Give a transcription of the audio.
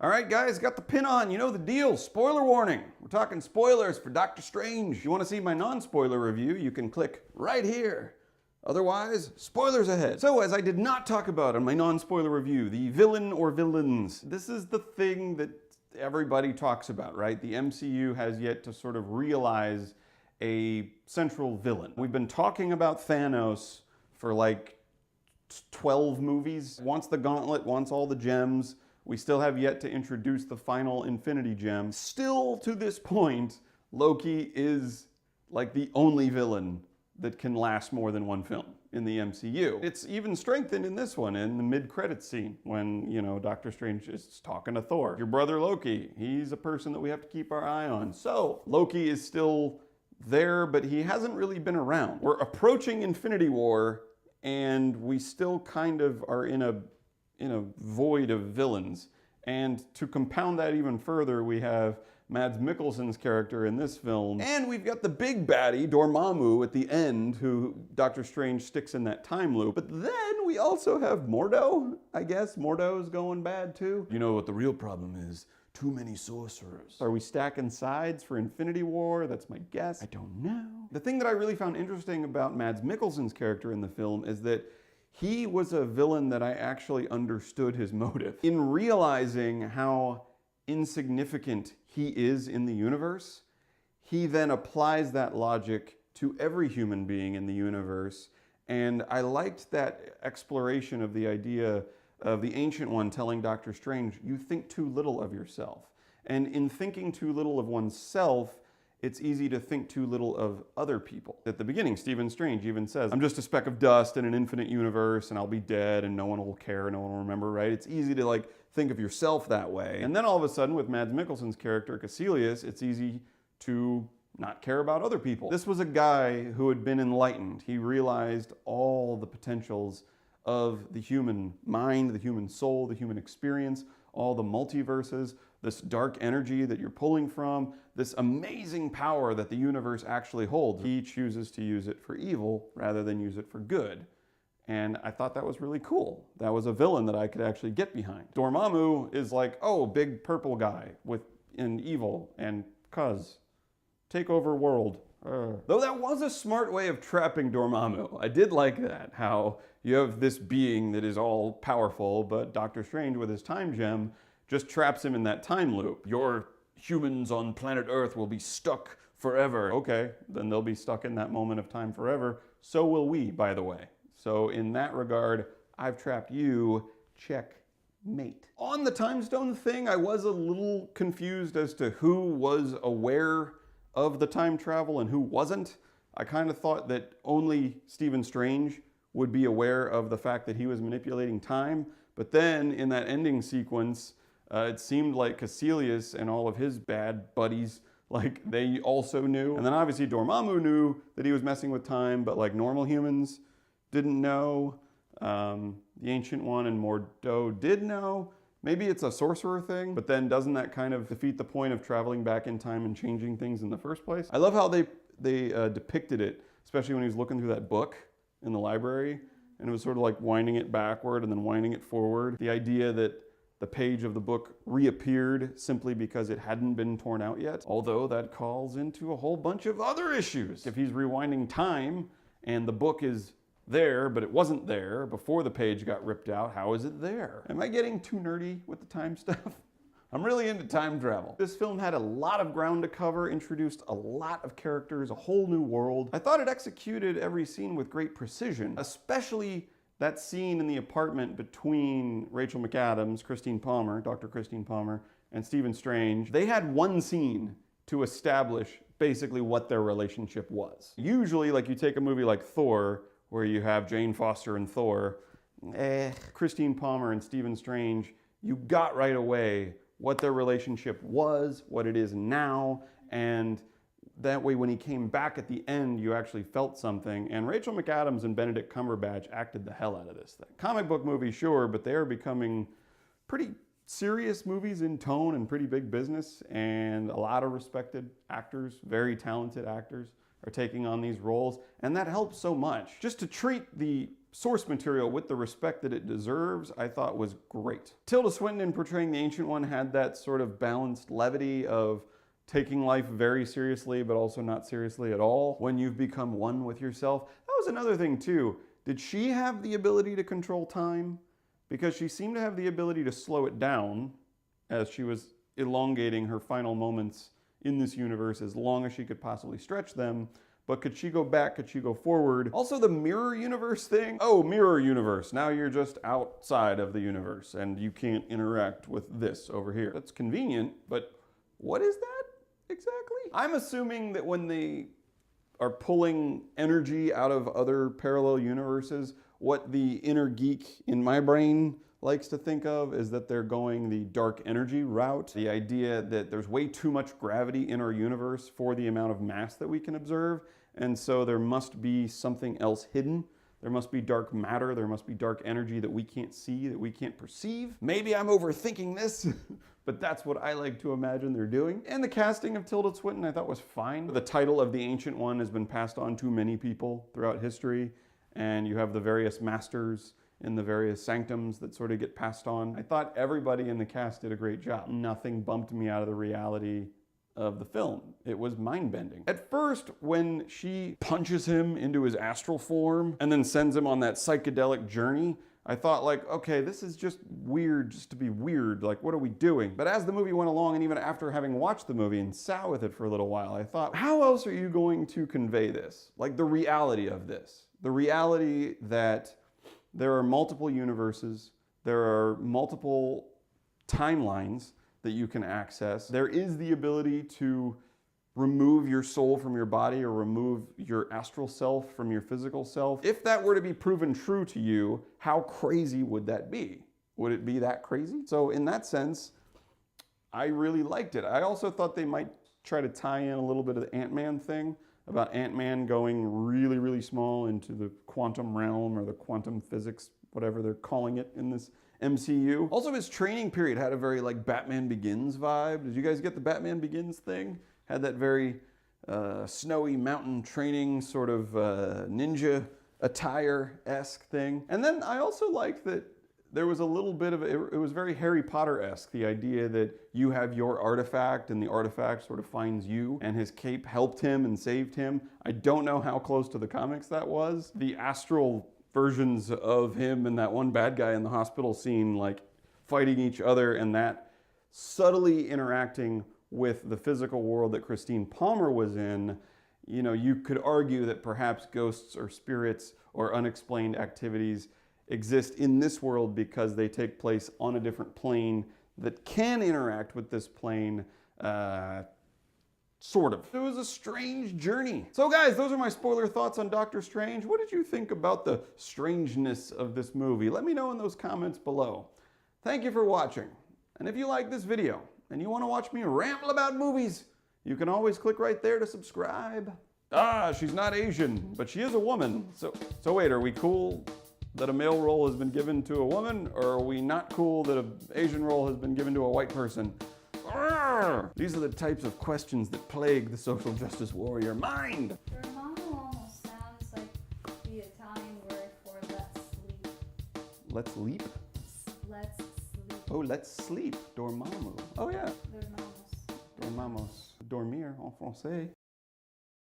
Alright guys, got the pin on, you know the deal, spoiler warning. We're talking spoilers for Doctor Strange. If you want to see my non-spoiler review, you can click right here. Otherwise, spoilers ahead. So as I did not talk about in my non-spoiler review, the villain or villains. This is the thing that everybody talks about, right? The MCU has yet to sort of realize a central villain. We've been talking about Thanos for like 12 movies. Wants the gauntlet, wants all the gems. We still have yet to introduce the final Infinity Gem. Still, to this point, Loki is like the only villain that can last more than one film in the MCU. It's even strengthened in this one, in the mid-credits scene, when, you know, Doctor Strange is talking to Thor. Your brother Loki, he's a person that we have to keep our eye on. So, Loki is still there, but he hasn't really been around. We're approaching Infinity War, and we still kind of are in a void of villains. And to compound that even further, we have Mads Mikkelsen's character in this film, and we've got the big baddie, Dormammu, at the end, who Doctor Strange sticks in that time loop. But then we also have Mordo, I guess. Mordo's going bad too. You know what the real problem is? Too many sorcerers. Are we stacking sides for Infinity War? That's my guess. I don't know. The thing that I really found interesting about Mads Mikkelsen's character in the film is that he was a villain that I actually understood his motive. In realizing how insignificant he is in the universe, he then applies that logic to every human being in the universe. And I liked that exploration of the idea of the Ancient One telling Doctor Strange, you think too little of yourself. And in thinking too little of oneself, it's easy to think too little of other people. At the beginning, Stephen Strange even says, I'm just a speck of dust in an infinite universe and I'll be dead and no one will care, no one will remember, right? It's easy to like think of yourself that way. And then all of a sudden with Mads Mikkelsen's character, Caecilius, it's easy to not care about other people. This was a guy who had been enlightened. He realized all the potentials of the human mind, the human soul, the human experience, all the multiverses, this dark energy that you're pulling from, this amazing power that the universe actually holds. He chooses to use it for evil rather than use it for good. And I thought that was really cool. That was a villain that I could actually get behind. Dormammu is like, oh, big purple guy in evil and cuz. Take over world. Though that was a smart way of trapping Dormammu. I did like that, how you have this being that is all powerful, but Doctor Strange with his time gem just traps him in that time loop. Your humans on planet Earth will be stuck forever. Okay, then they'll be stuck in that moment of time forever. So will we, by the way. So in that regard, I've trapped you, checkmate. On the time stone thing, I was a little confused as to who was aware of the time travel and who wasn't. I kind of thought that only Stephen Strange would be aware of the fact that he was manipulating time. But then in that ending sequence, it seemed like Caecilius and all of his bad buddies, like they also knew. And then obviously Dormammu knew that he was messing with time, but like normal humans didn't know. The Ancient One and Mordo did know. Maybe it's a sorcerer thing, but then doesn't that kind of defeat the point of traveling back in time and changing things in the first place? I love how they depicted it, especially when he was looking through that book in the library, and it was sort of like winding it backward and then winding it forward. The idea that the page of the book reappeared simply because it hadn't been torn out yet, although that calls into a whole bunch of other issues. If he's rewinding time and the book is there, but it wasn't there before the page got ripped out, how is it there? Am I getting too nerdy with the time stuff? I'm really into time travel. This film had a lot of ground to cover, introduced a lot of characters, a whole new world. I thought it executed every scene with great precision, especially that scene in the apartment between Rachel McAdams, Christine Palmer, Dr. Christine Palmer, and Stephen Strange. They had one scene to establish basically what their relationship was. Usually, like you take a movie like Thor, where you have Jane Foster and Thor, Christine Palmer and Stephen Strange, you got right away what their relationship was, what it is now, and that way when he came back at the end, you actually felt something. And Rachel McAdams and Benedict Cumberbatch acted the hell out of this thing. Comic book movie, sure, but they are becoming pretty serious movies in tone and pretty big business, and a lot of respected actors, very talented actors, are taking on these roles, and that helps so much. Just to treat the source material with the respect that it deserves, I thought was great. Tilda Swinton portraying the Ancient One had that sort of balanced levity of taking life very seriously, but also not seriously at all when you've become one with yourself. That was another thing too. Did she have the ability to control time? Because she seemed to have the ability to slow it down as she was elongating her final moments in this universe as long as she could possibly stretch them. But could she go back? Could she go forward? Also the mirror universe thing. Oh, mirror universe. Now you're just outside of the universe and you can't interact with this over here. That's convenient, but what is that exactly? I'm assuming that when they are pulling energy out of other parallel universes, what the inner geek in my brain likes to think of is that they're going the dark energy route. The idea that there's way too much gravity in our universe for the amount of mass that we can observe, and so there must be something else hidden. There must be dark matter, there must be dark energy that we can't see, that we can't perceive. Maybe I'm overthinking this, but that's what I like to imagine they're doing. And the casting of Tilda Swinton I thought was fine. The title of the Ancient One has been passed on to many people throughout history, and you have the various masters in the various sanctums that sort of get passed on. I thought everybody in the cast did a great job. Nothing bumped me out of the reality of the film. It was mind-bending. At first, when she punches him into his astral form and then sends him on that psychedelic journey, I thought like, okay, this is just weird just to be weird. Like, what are we doing? But as the movie went along, and even after having watched the movie and sat with it for a little while, I thought, how else are you going to convey this? Like the reality of this. The reality that there are multiple universes, there are multiple timelines that you can access. There is the ability to remove your soul from your body or remove your astral self from your physical self. If that were to be proven true to you, how crazy would that be? Would it be that crazy? So in that sense, I really liked it. I also thought they might try to tie in a little bit of the Ant-Man thing, about Ant-Man going really, really small into the quantum realm or the quantum physics, whatever they're calling it in this MCU. Also, his training period had a very like Batman Begins vibe. Did you guys get the Batman Begins thing? Had that very snowy mountain training sort of ninja attire-esque thing. And then I also liked that there was a little bit of, it was very Harry Potter-esque, the idea that you have your artifact and the artifact sort of finds you, and his cape helped him and saved him. I don't know how close to the comics that was. The astral versions of him and that one bad guy in the hospital scene, like fighting each other, and that subtly interacting with the physical world that Christine Palmer was in, you know, you could argue that perhaps ghosts or spirits or unexplained activities exist in this world because they take place on a different plane that can interact with this plane, sort of. It was a strange journey. So guys, those are my spoiler thoughts on Doctor Strange. What did you think about the strangeness of this movie? Let me know in those comments below. Thank you for watching. And if you like this video and you want to watch me ramble about movies, you can always click right there to subscribe. Ah, she's not Asian, but she is a woman. So wait, are we cool that a male role has been given to a woman, or are we not cool that an Asian role has been given to a white person? Arrgh! These are the types of questions that plague the social justice warrior mind. Dormammu almost sounds like the Italian word for let's sleep. Let's leap? Let's sleep. Oh, let's sleep. Dormammu. Oh yeah. Dormamos. Dormamos. Dormir en français.